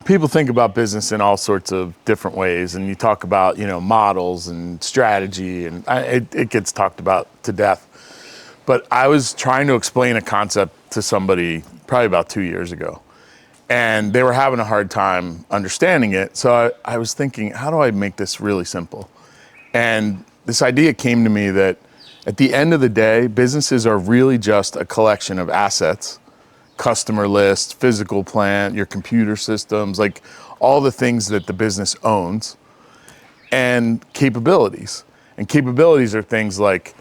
people think about business in all sorts of different ways, and you talk about, models and strategy, and it gets talked about to death. But I was trying to explain a concept to somebody probably about 2 years ago, and they were having a hard time understanding it. So I was thinking, how do I make this really simple? And this idea came to me that at the end of the day, businesses are really just a collection of assets, customer lists, physical plant, your computer systems, like all the things that the business owns, and capabilities. And capabilities are things like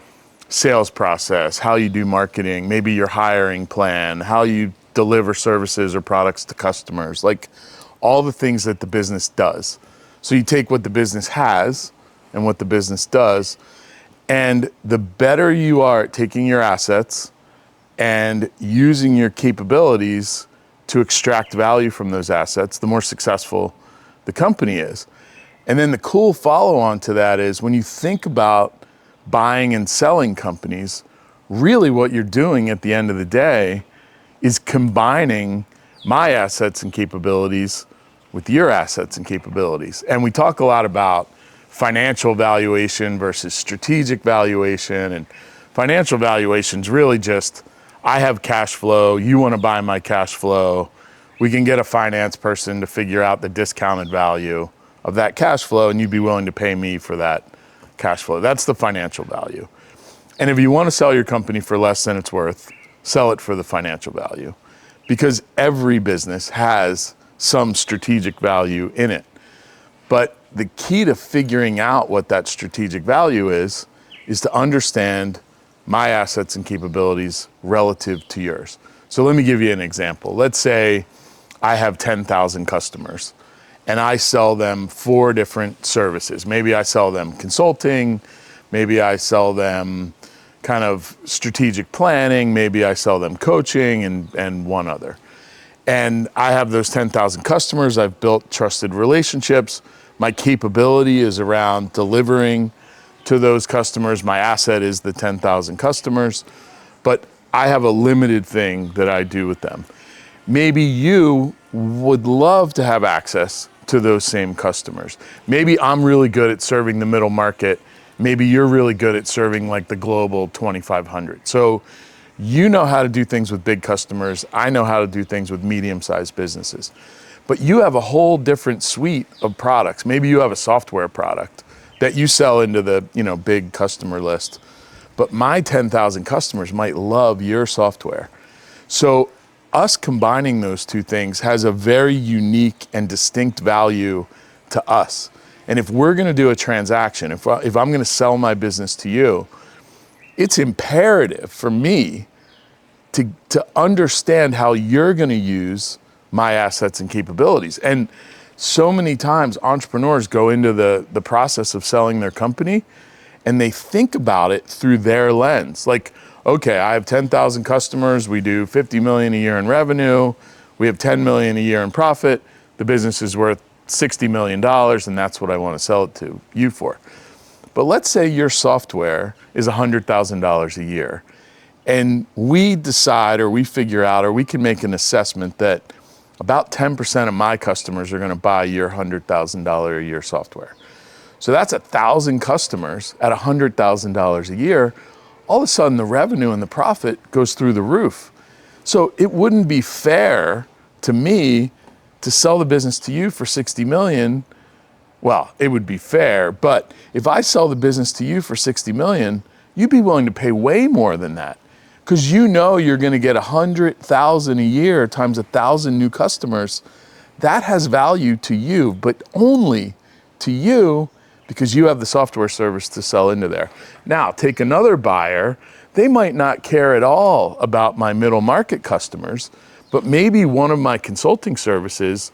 sales process, how you do marketing, maybe your hiring plan, how you deliver services or products to customers, like all the things that the business does. So you take what the business has and what the business does, and the better you are at taking your assets and using your capabilities to extract value from those assets, the more successful the company is. And then the cool follow-on to that is when you think about buying and selling companies, really what you're doing at the end of the day is combining my assets and capabilities with your assets and capabilities. And we talk a lot about financial valuation versus strategic valuation, and financial valuation is really just, I have cash flow, you want to buy my cash flow, we can get a finance person to figure out the discounted value of that cash flow, and you'd be willing to pay me for that cash flow. That's the financial value. And if you want to sell your company for less than it's worth, sell it for the financial value, because every business has some strategic value in it. But the key to figuring out what that strategic value is to understand my assets and capabilities relative to yours. So let me give you an example. Let's say I have 10,000 customers and I sell them 4 different services. Maybe I sell them consulting, maybe I sell them kind of strategic planning, maybe I sell them coaching, and one other. And I have those 10,000 customers, I've built trusted relationships. My capability is around delivering to those customers. My asset is the 10,000 customers, but I have a limited thing that I do with them. Maybe you would love to have access to those same customers. Maybe I'm really good at serving the middle market. Maybe you're really good at serving like the global 2,500. So you know how to do things with big customers. I know how to do things with medium-sized businesses. But you have a whole different suite of products. Maybe you have a software product that you sell into the big customer list. But my 10,000 customers might love your software. So us combining those two things has a very unique and distinct value to us. And if we're going to do a transaction, if I'm going to sell my business to you, it's imperative for me to understand how you're going to use my assets and capabilities. And so many times entrepreneurs go into the process of selling their company and they think about it through their lens. Like, okay, I have 10,000 customers, we do 50 million a year in revenue, we have 10 million a year in profit, the business is worth $60 million, and that's what I want to sell it to you for. But let's say your software is $100,000 a year, and we decide, or we figure out, or we can make an assessment that about 10% of my customers are going to buy your $100,000 a year software. So that's 1,000 customers at $100,000 a year. All of a sudden, the revenue and the profit goes through the roof. So it wouldn't be fair to me to sell the business to you for 60 million. Well, it would be fair, but if I sell the business to you for 60 million, you'd be willing to pay way more than that, because you know you're going to get 100,000 a year times 1,000 new customers. That has value to you, but only to you, because you have the software service to sell into there. Now, take another buyer. They might not care at all about my middle market customers, but maybe one of my consulting services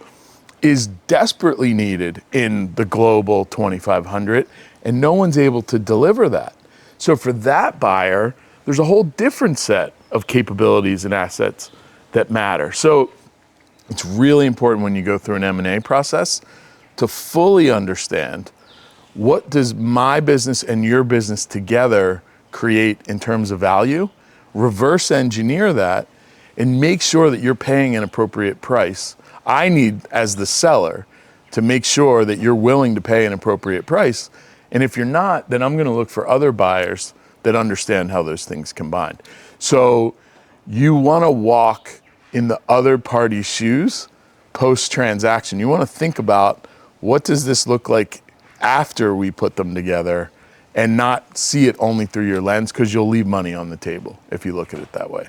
is desperately needed in the global 2,500, and no one's able to deliver that. So for that buyer, there's a whole different set of capabilities and assets that matter. So it's really important when you go through an M&A process to fully understand, what does my business and your business together create in terms of value, reverse engineer that, and make sure that you're paying an appropriate price. I need, as the seller, to make sure that you're willing to pay an appropriate price. And if you're not, then I'm going to look for other buyers that understand how those things combine. So you want to walk in the other party's shoes post-transaction. You want to think about, what does this look like after we put them together, and not see it only through your lens, because you'll leave money on the table if you look at it that way.